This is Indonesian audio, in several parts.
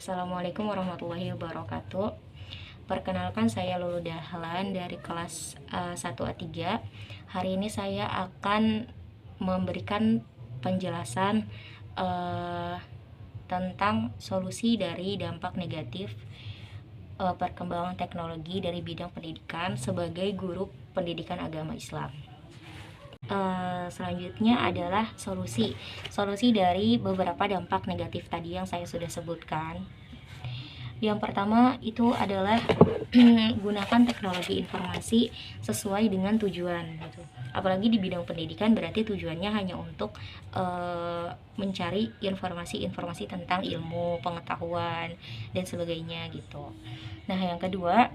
Assalamualaikum warahmatullahi wabarakatuh. Perkenalkan, saya Lulu Dahlan dari kelas 1A3. Hari ini saya akan memberikan penjelasan tentang solusi dari dampak negatif perkembangan teknologi dari bidang pendidikan sebagai guru pendidikan agama Islam. Selanjutnya adalah solusi dari beberapa dampak negatif tadi yang saya sudah sebutkan. Yang pertama itu adalah gunakan teknologi informasi sesuai dengan tujuan gitu. Apalagi di bidang pendidikan, berarti tujuannya hanya untuk mencari informasi-informasi tentang ilmu, pengetahuan dan sebagainya gitu. Nah, yang kedua,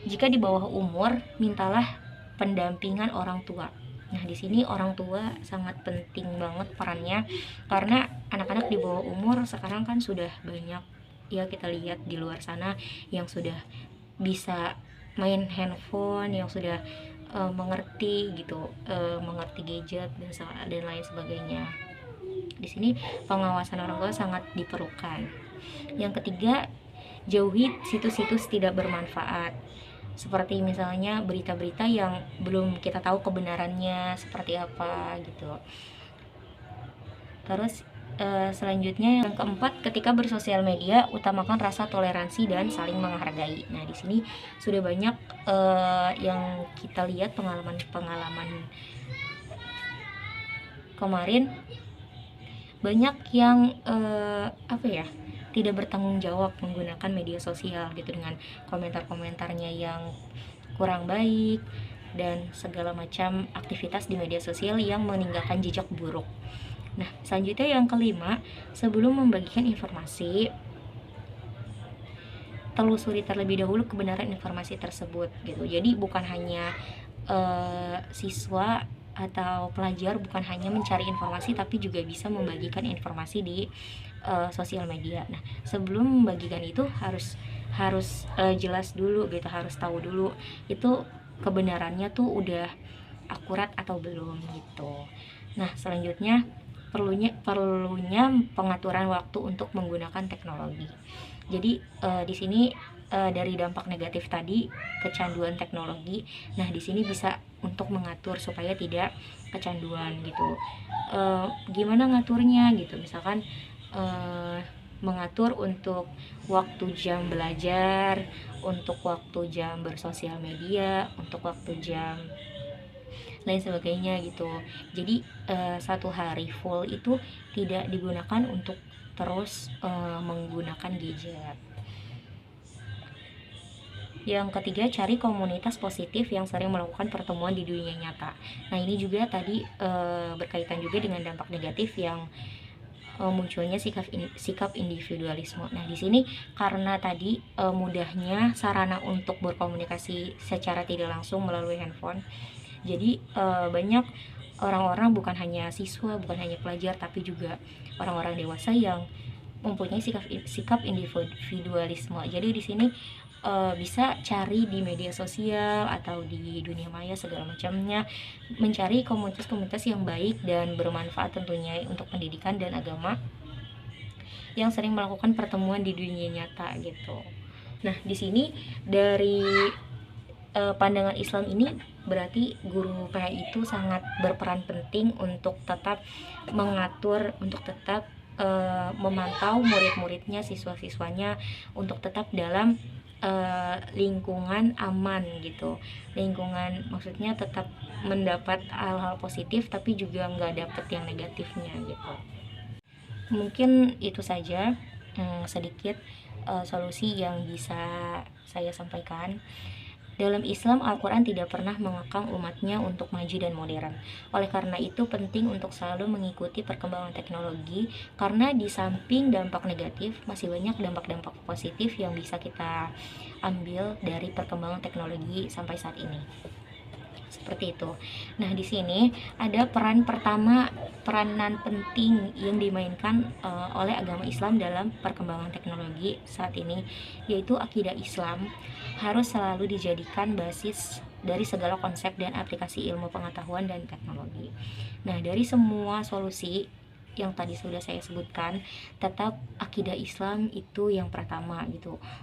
jika di bawah umur, mintalah pendampingan orang tua. Nah, di sini orang tua sangat penting banget perannya, karena anak-anak di bawah umur sekarang kan sudah banyak ya, kita lihat di luar sana yang sudah bisa main handphone, yang sudah mengerti gitu, mengerti gadget dan lain sebagainya. Di sini pengawasan orang tua sangat diperlukan. Yang ketiga, jauhi situs-situs tidak bermanfaat, seperti misalnya berita-berita yang belum kita tahu kebenarannya seperti apa gitu. Terus selanjutnya, yang keempat, ketika bersosial media utamakan rasa toleransi dan saling menghargai. Nah, di sini sudah banyak yang kita lihat pengalaman kemarin, banyak yang tidak bertanggung jawab menggunakan media sosial gitu, dengan komentar-komentarnya yang kurang baik dan segala macam aktivitas di media sosial yang meninggalkan jejak buruk. Nah, selanjutnya yang kelima, sebelum membagikan informasi, telusuri terlebih dahulu kebenaran informasi tersebut gitu. Jadi bukan hanya siswa atau pelajar bukan hanya mencari informasi, tapi juga bisa membagikan informasi di sosial media. Nah, sebelum membagikan itu harus jelas dulu gitu, harus tahu dulu itu kebenarannya tuh udah akurat atau belum gitu. Nah, selanjutnya perlunya pengaturan waktu untuk menggunakan teknologi. Jadi di sini dari dampak negatif tadi, kecanduan teknologi. Nah, di sini bisa untuk mengatur supaya tidak kecanduan gitu. Gimana ngaturnya gitu? Misalkan mengatur untuk waktu jam belajar, untuk waktu jam bersosial media, untuk waktu jam lain sebagainya gitu. Jadi satu hari full itu tidak digunakan untuk terus menggunakan gadget. Yang ketiga, cari komunitas positif yang sering melakukan pertemuan di dunia nyata. Nah, ini juga tadi berkaitan juga dengan dampak negatif yang munculnya sikap individualisme. Nah, di sini karena tadi mudahnya sarana untuk berkomunikasi secara tidak langsung melalui handphone, jadi banyak orang-orang, bukan hanya siswa, bukan hanya pelajar, tapi juga orang-orang dewasa yang mempunyai sikap individualisme. Jadi di sini bisa cari di media sosial atau di dunia maya segala macamnya, mencari komunitas-komunitas yang baik dan bermanfaat tentunya untuk pendidikan dan agama, yang sering melakukan pertemuan di dunia nyata gitu. Nah, di sini dari pandangan Islam ini berarti guru PH itu sangat berperan penting untuk tetap mengatur, untuk tetap memantau murid-muridnya, siswa-siswanya, untuk tetap dalam lingkungan aman gitu. Lingkungan maksudnya tetap mendapat hal-hal positif, tapi juga nggak dapet yang negatifnya gitu. Mungkin itu saja sedikit solusi yang bisa saya sampaikan. Dalam Islam, Al-Quran tidak pernah mengekang umatnya untuk maju dan modern. Oleh karena itu, penting untuk selalu mengikuti perkembangan teknologi, karena di samping dampak negatif, masih banyak dampak-dampak positif yang bisa kita ambil dari perkembangan teknologi sampai saat ini. Seperti itu. Nah, di sini ada peranan penting yang dimainkan oleh agama Islam dalam perkembangan teknologi saat ini, yaitu akidah Islam harus selalu dijadikan basis dari segala konsep dan aplikasi ilmu pengetahuan dan teknologi. Nah, dari semua solusi yang tadi sudah saya sebutkan, tetap akidah Islam itu yang pertama gitu.